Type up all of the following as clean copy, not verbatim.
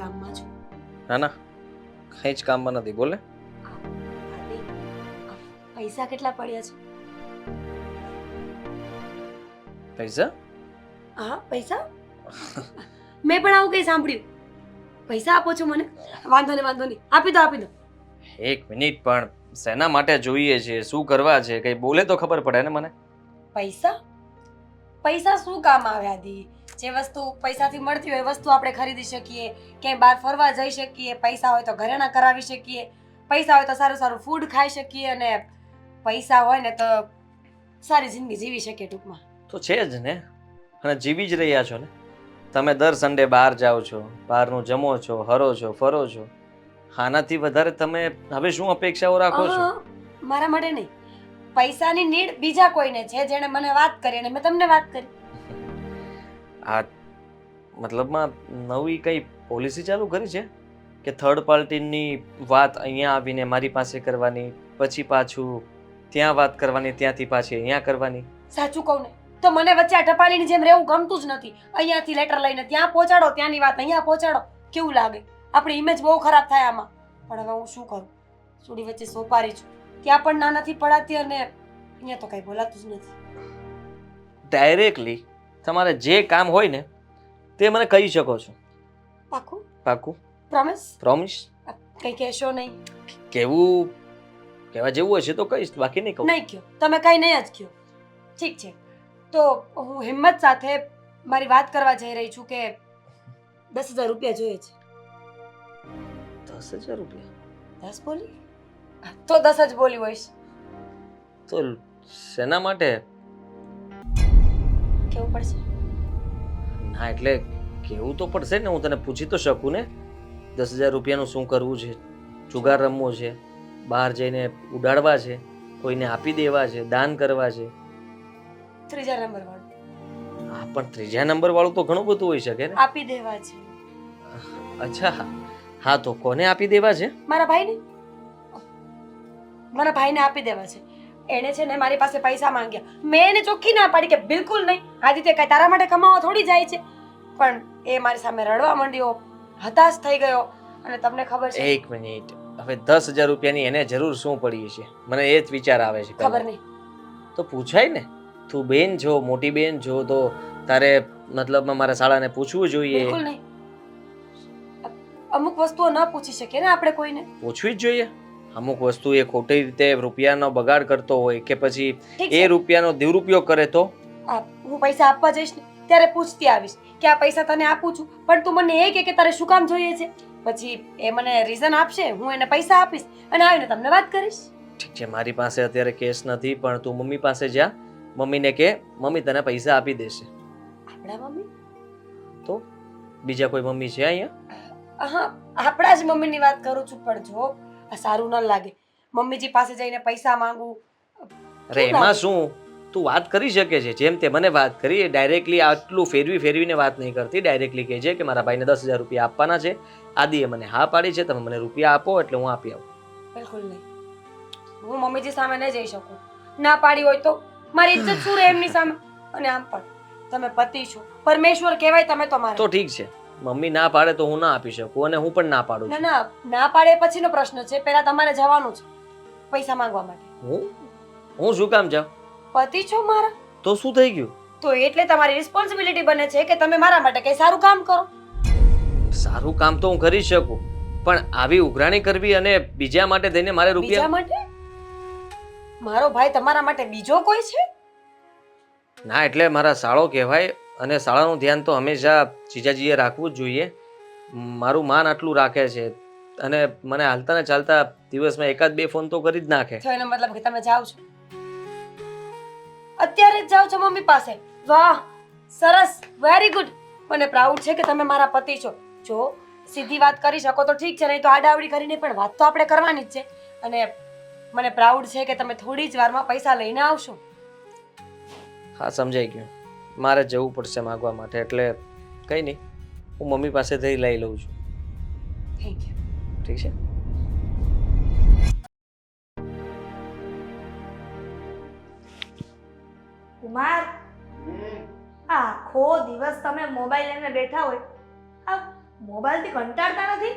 કામમાં છું. ના ના, કંઈ જ કામમાં નથી, બોલે. આદિ, પૈસા કેટલા પડ્યા છે? પૈસા? હા, પૈસા. મેં પણ આવું કંઈ સાંભળ્યું. પૈસા આપો છો મને? વાંધો નહીં, આપી દો. એક મિનિટ, પણ શેના માટે જોઈએ છે, શું કરવા છે, કંઈ બોલે તો ખબર પડે ને મને. પૈસા શું કામ આવે આદિ? જે વસ્તુ પૈસાથી મળતી હોય એ વસ્તુ આપણે ખરીદી શકીએ, ક્યાંય બહાર ફરવા જઈ શકીએ, પૈસા હોય તો ઘરેણાં કરાવી શકીએ, પૈસા હોય તો સારું સારું ફૂડ ખાઈ શકીએ, અને પૈસા હોય ને તો સારી જિંદગી જીવી શકીએ ટૂંકમાં. તો છે જ ને, અને જીવી જ રહ્યા છો ને. તમે દર સન્ડે બહાર જાઓ છો, બહારનું જમો છો, હરો છો, ફરો છો. આનાથી વધારે તમે હવે શું અપેક્ષાઓ રાખો છો? મારા માટે નહીં, પૈસાની નીડ બીજા કોઈને છે જેણે મને વાત કરી અને મેં તમને વાત કરી. આ મતલબમાં નવી કઈ પોલિસી ચાલુ કરી છે કે થર્ડ પાર્ટીની વાત અહીંયા આવીને મારી પાસે કરવાની, પછી પાછું ત્યાં વાત કરવાની, ત્યાંથી પાછી અહીંયા કરવાની? સાચું કહું ને તો મને વચ્ચે આ ટપાલીની જેમ રહેવું ગમતું જ નથી. અહીંયાથી લેટર લઈને ત્યાં પહોંચાડો, ત્યાંની વાત અહીંયા પહોંચાડો. કેવું લાગે? આપણી ઇમેજ બહુ ખરાબ થાય આમાં. પણ હવે હું શું કરું? સુડી વચ્ચે સોપારી છું. ત્યાં પણ ના નથી પડાતી અને અહીંયા તો કઈ બોલાતું જ નથી. ડાયરેક્ટલી તમારે જે કામ હોય ને તે મને કહી શકો છો. પાકું? પાકું? પ્રોમિસ? પ્રોમિસ? કઈ કહેશો નહીં? કેવું કહેવા જેવું હશે તો કહીશ, બાકી નહીં કહું. નહીં કયો, તમે કઈ નહીં જ કયો. ઠીક છે, તો હું હિંમત સાથે મારી વાત કરવા જઈ રહી છું કે 10,000 રૂપિયા જોઈએ છે. 10,000 રૂપિયા? 10 બોલી? તો 10 જ બોલી હોઈશ. તો શેના માટે? કેવું પડશે? ના એટલે કેવું તો પડશે ને, હું તને પૂછી તો શકું ને. 10,000 રૂપિયાનું શું કરવું છે? જુગાર રમવો છે, બહાર જઈને ઉડાડવા છે, કોઈને આપી દેવા છે, દાન કરવા છે? ત્રીજા નંબર વાળું. હા, પણ ત્રીજા નંબર વાળું તો ઘણું બધું હોઈ શકે ને. આપી દેવા છે. અચ્છા, હા તો કોને આપી દેવા છે? મારા ભાઈને આપી દેવા છે. એણે છે ને મારી પાસે પૈસા માંગ્યા. મેં એને ચોખ્ખી ના પાડી કે બિલકુલ નહીં, આદિત્ય કઈ તારા માટે કમાવા થોડી જાય છે. પણ એ મારી સામે રડવા માંડ્યો, હતાશ થઈ ગયો. અને તમને ખબર છે? એક મિનિટ, હવે 10,000 રૂપિયાની એને જરૂર શું પડી છે? મને એ જ વિચાર આવે છે. ખબર નહીં. તો પૂછાય ને, તું બેન છો, મોટી બેન છો, તો તારે મતલબમાં મારા શાળાને પૂછવું જોઈએ. બિલકુલ નહીં. અમુક વસ્તુઓ ન પૂછી શકીએ ને આપણે કોઈને. પૂછવી જ જોઈએ. અમુક વસ્તુ એ ખોટી રીતે રૂપિયાનો બગાડ કરતો હોય કે પછી ઠીક એ છે. રૂપિયાનો દુરુપયોગ કરે તો? હું પૈસા આપવા જઈશ ને ત્યારે પૂછતી આવીશ કે આ પૈસા તને આપું છું, પણ તું મને એ કે તારે શું કામ જોઈએ છે. પછી એ મને રીઝન આપશે, હું એને પૈસા આપીશ અને આવીને તમને વાત કરીશ. ઠીક છે, મારી પાસે અત્યારે કેશ નથી, પણ તું મમ્મી પાસે જા, મમ્મીને કે મમ્મી તને પૈસા આપી દેશે. આપણા મમ્મી? તો બીજા કોઈ મમ્મી છે અહીંયા? હા, આપણા જ મમ્મીની વાત કરું છું. પણ જો આ સારું ન લાગે, મમ્મીજી પાસે જઈને પૈસા માંગવું. અરે એમાં શું, તું વાત કરી શકે છે જેમ તે મને વાત કરી. ડાયરેક્ટલી આટલું ફેરવીને વાત નહીં કરતી. ડાયરેક્ટલી કહે છે કે મારા ભાઈને 10,000 રૂપિયા આપવાના છે. આદિએ મને હા પાડી છે, તમે મને રૂપિયા આપો એટલે હું આપી આવું. બિલકુલ નહીં. હું મમ્મીજી સામે નહીં જઈ શકું. ના પાડી હોય તો મારી ઇજ્જત શું રહે એમની સામે? અને આમ પણ તમે પતિ છો, પરમેશ્વર કહેવાય તમે તો મારા. તો ઠીક છે, મમ્મી ના પાડે તો હું ના આપી શકું, અને હું પણ ના પાડું છું. ના પાડે પછીનો પ્રશ્ન છે. પહેલા તમારે જવાનું છે પૈસા માંગવા માટે. હું શું કામ જાઉં? પતિ છો મારા. તો શું થઈ ગયું? તો એટલે તમારી રિસ્પોન્સિબિલિટી બને છે કે તમે મારા માટે કઈ સારું કામ કરો. સારું કામ તો હું કરી શકું, પણ આવી ઉઘરાણી કરવી અને બીજા માટે થઈને મારે બીજા રૂપિયા... માટે? મારો ભાઈ તમારા માટે બીજો કોઈ છે? ના એટલે મારા સાળો કહેવાય, અને સાળાનું ધ્યાન તો હંમેશા જીજાજીએ રાખવું જ જોઈએ. મારું માન આટલું રાખે છે, અને મને હાલતા ને ચાલતા દિવસમાં 1-2 ફોન તો કરી જ નાખે. તો એનો મતલબ કે તમે જાઓ છો, અત્યારે જ જાઓ છો મમ્મી પાસે? વાહ, સરસ, વેરી ગુડ. મને પ્રાઉડ છે કે તમે મારા પતિ છો. જો સીધી વાત કરી શકો તો ઠીક છે, નહીં તો આડાવડી કરીને પણ વાત તો આપણે કરવાની જ છે. અને મને પ્રાઉડ છે કે તમે થોડી જ વારમાં પૈસા લઈને આવશો. હા, સમજાઈ ગયું. મારે જવું પડશે માગવા માટે, એટલે કંઈ નહીં, હું મમ્મી પાસેથી લઈ લઉં છું. Thank you. ઠીક છે. કુમાર, આખો દિવસ તમે મોબાઈલ લઈને બેઠા હોય, આ મોબાઈલથી કંટાળતા નથી?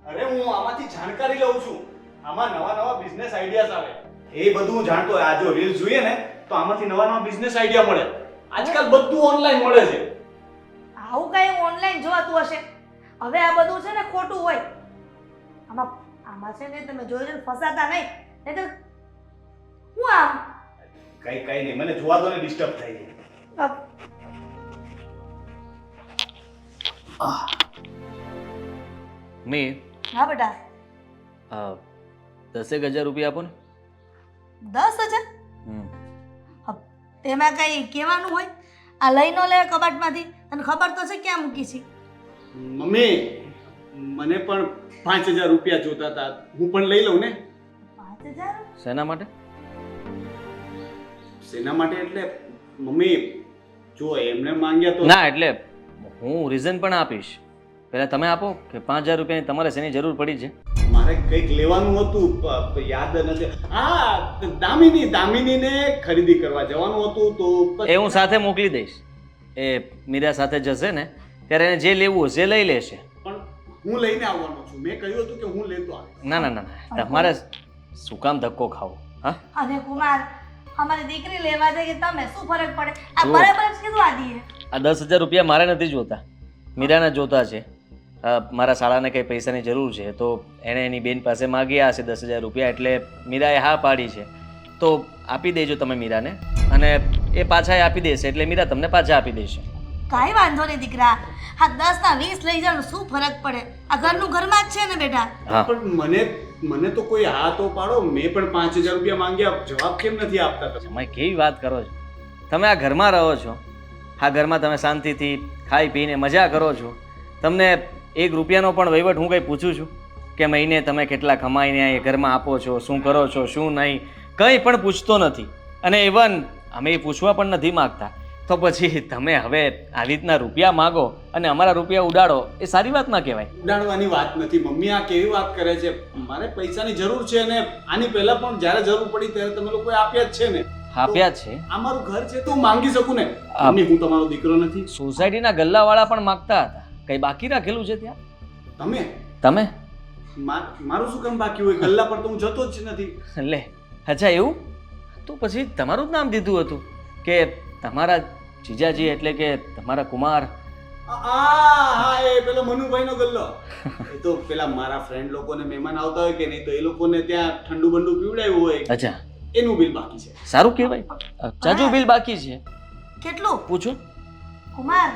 અરે હું આમાંથી જાણકારી લઉં છું. આમાં નવા નવા બિઝનેસ આઈડિયાઝ આવે. એ બધું હું જાણતો હોય. આ જો રીલ્સ જોઈએ ને તો આમાંથી નવા નવા બિઝનેસ આઈડિયા મળે. આજકાલ બધું ઓનલાઈન મળે છે. આવું કઈ ઓનલાઈન જોવાતું હશે. હવે આ બધું છે ને ખોટું હોય. આમાં છે ને તમે જોઈને ફસાતા નહીં. નહીં તો હું આમ કઈ નહીં, મને જોવા દો ને, ડિસ્ટર્બ થાય છે. મી હા બેટા, 10,000 રૂપિયા આપો ને. 10,000? તેમાં કઈ કહેવાનું હોય? આ લઈ નો લે કબાટમાંથી, તને ખબર તો છે ક્યાં મૂકી છે. મમ્મી, મને પણ 5,000 રૂપિયા જોતા હતા. હું પણ લઈ લઉં ને. 5,000? શેના માટે? શેના માટે એટલે મમ્મી, જો એમને માંગ્યા તો ના, એટલે હું રીઝન પણ આપીશ. પહેલા તમે આપો કે 5,000 રૂપિયાની તમારે શેની જરૂર પડી છે? મારે કંઈક લેવાનું હતું, યાદ નથી. હા, દામિનીને ખરીદી કરવા જવાનું હતું તો એ હું સાથે મોકલી દઈશ. એ મીરા સાથે જશે ને ત્યારે એને જે લેવું હશે એ લઈ લેશે. પણ હું લઈને આવવાનો છું. મેં કહ્યું હતું કે હું લેતો આવીશ. ના ના ના ના, તમારે શું કામ ધક્કો ખાવો? હા, અને કુમાર, અમારી દીકરી લેવા જાય કે તમે શું ફરક પડે? આ જુઓ. બરાબર જ કીધું આદિએ. આ 10,000 રૂપિયા મારે નથી જોતા, મીરાને જોતા છે. મારા શાળાને કંઈ પૈસાની જરૂર છે તો એણે એની બેન પાસે માગ્યા હશે 10,000 રૂપિયા, એટલે મીરાએ હા પાડી છે. તો આપી દેજો તમે મીરાને, અને એ પાછા આપી દેશે એટલે મીરા તમને પાછા આપી દેશે. કાંઈ વાંધો નહીં દીકરા. આ 10 ના 20 લઈ જાવ, શું ફરક પડે? આ ઘરનું ઘરમાં જ છે ને બેટા. હા, પણ મને તો કોઈ હા તો પાડો. મેં પણ 5,000 રૂપિયા માંગ્યા, જવાબ કેમ નથી આપતા તમે? તમે કેવી વાત કરો છો? તમે આ ઘરમાં રહો છો, આ ઘરમાં તમે શાંતિથી ખાઈ પીને મજા કરો છો. તમને 1 રૂપિયાનો પણ વહીવટ હું કંઈ પૂછું છું કે મહિને તમે કેટલા કમાઈને એ ઘરમાં આપો છો, શું કરો છો, શું નહીં, કંઈ પણ પૂછતો નથી. અને ઇવન અમે એ પૂછવા પણ નથી માગતા. તો પછી તમે હવે આવી રીતના રૂપિયા માગો અને અમારા રૂપિયા ઉડાડો, એ સારી વાત ના કહેવાય. ઉડાડવાની વાત નથી મમ્મી, આ કેવી વાત કરે છે? મારે પૈસાની જરૂર છે ને આની પહેલા પણ જ્યારે જરૂર પડી ત્યારે તમે લોકોએ આપ્યા જ છે ને. આપ્યા જ છે. આ મારું ઘર છે તો હું માંગી શકું ને. મમ્મી, હું તમારો દીકરો નથી. સોસાયટીના ગલ્લાવાળા પણ માગતા હતા. કંઈ બાકી રાખેલું છે ત્યાં? તમે મારું શું કામ બાકી હોય? ગલ્લા પર તો હું જતો જ નથી. લે, અચ્છા એવું? તો પછી તમારું જ નામ દીધું હતું કે તમારા જીજાજી એટલે કે તમારા કુમાર. હા, એ પેલો મનુભાઈનો ગલ્લો. એ તો પેલા મારા ફ્રેન્ડ લોકોને મહેમાન આવતા હોય કે નહીં તો એ લોકોને ત્યાં ઠંડુ બંડુ પીવડાવ્યું હોય, અચ્છા, એનું બિલ બાકી છે. સારું કહેવાય. જાજુ બિલ બાકી છે. કેટલું? પૂછો. કુમાર,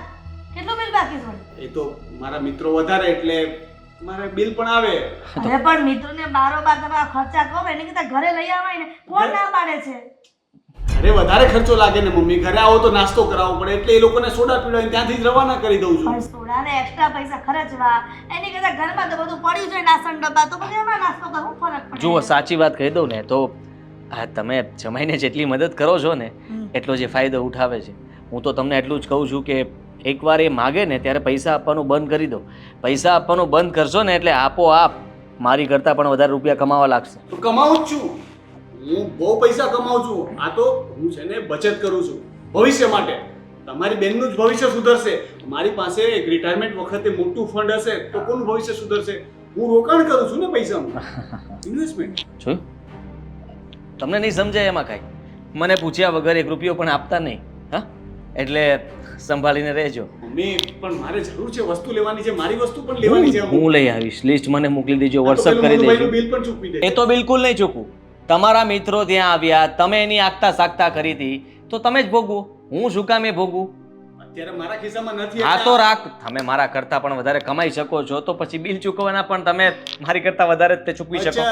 કેટલું બિલ બાકી છે? એ તો મારા મિત્રો વધારે એટલે મારે બિલ પણ આવે. અરે પણ મિત્રોને બારોબાર તમે આ ખર્ચા કરો એને કીધા ઘરે લઈ આવાય ને, કોણ ના પાડે છે? અરે વધારે ખર્ચો લાગે ને મમ્મી. ઘરે આવો તો નાસ્તો કરાવવો પડે એટલે એ લોકોને સોડા પીવડાવીને ત્યાંથી જ રવાના કરી દઉં છું. પણ સોડાને એક્સ્ટ્રા પૈસા ખર્ચવા એની કરતા ઘરમાં તો બધું પડ્યું છે નાસ્તા ડબ્બા, તો પછી એમાં નાસ્તો કરો, શું ફરક પડે? જુઓ, સાચી વાત કહી દઉં ને તો આ તમે જમાઈને જેટલી મદદ કરો છો ને એટલો જે ફાયદો ઉઠાવે છે. હું તો તમને એટલું જ કહું છું કે એકવાર એ માગે ને ત્યારે પૈસા આપવાનું બંધ કરી દો. પૈસા આપવાનું બંધ કરશો ને એટલે આપોઆપ મારી કરતાં પણ વધારે રૂપિયા કમાવા લાગશે. તો કમાવું જ છું. હું બહુ પૈસા કમાઉં છું. આ તો હું છે ને બચત કરું છું ભવિષ્ય માટે. તમારી બેનનું જ ભવિષ્ય સુધરશે. મારી પાસે એક રિટાયરમેન્ટ વખતે મોટું ફંડ હશે તો કોનું ભવિષ્ય સુધરશે? હું રોકાણ કરું છું ને પૈસાનું, ઇન્વેસ્ટમેન્ટ. જોયું? તમને નહીં સમજાય એમાં કાંઈ. મને પૂછ્યા વગર 1 રૂપિયો પણ આપતા નહીં. હા, એટલે સંભાળીને રહેજો. મમ્મી, પણ મારે જરૂર છે, વસ્તુ લેવાની છે, મારી વસ્તુ પણ લેવાની છે. હું લઈ આવીશ. લિસ્ટ મને મોકલી દેજો, વોટ્સઅપ કરી દેજો. બિલ પણ ચૂકવી દે. એ તો બિલકુલ નહીં ચૂકવું. તમારા મિત્રો ત્યાં આવ્યા, તમે એની આગતા સાગતા કરી હતી તો તમે જ ભોગવો. હું શું કામ એ ભોગવું? અત્યારે મારા ખિસ્સામાં નથી. આ તો રાખ. તમે મારા કરતા પણ વધારે કમાઈ શકો છો તો પછી બિલ ચૂકવવાના પણ તમે મારી કરતા વધારે જ તે ચૂકવી શકો.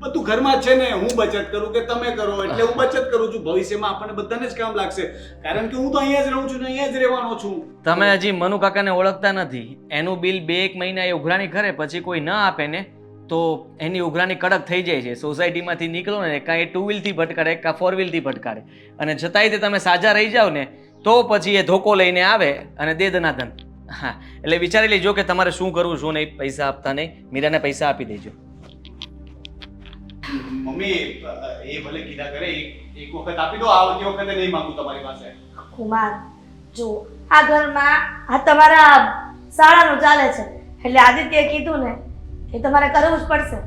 બધું ઘરમાં જ છે ને. હું બચત કરું કે તમે કરો એટલે હું બચત કરું છું. ભવિષ્યમાં આપણને બધાને જ કામ લાગશે. કારણ કે હું તો અહીંયા જ રહું છું ને અહીંયા જ રહેવાનો છું. તમે હજી મનુ કાકાને ઓળખતા નથી. એનું બિલ 2-1 મહિના એ ઉઘરાણી કરે પછી કોઈ ન આપે ને તો એની ઉઘરાણી કડક થઈ જાય છે. સોસાયટીમાંથી નીકળો ને કાં એ 2 વ્હીલથી ભટકાડે કાં 4 વ્હીલથી ભટકાડે, અને છતાંય તે તમે સાજા રહી જાઓ ને તો પછી એ ધોકો લઈને આવે અને દે દનાદન. હા, એટલે વિચારી લેજો કે તમારે શું કરવું શું નહીં. પૈસા આપતા નહીં, મીરાને પૈસા આપી દેજો. મમ્મી, એ ભલે કીધા કરે, એક વખત આપી દો. આવતી વખતે નહીં માંગુ તમારી પાસે. કુમાર, જો આ ઘરમાં આ તમારા શાળાનું ચાલે છે એટલે આદિત્યએ કીધું ને એ તમારે કરવું જ પડશે.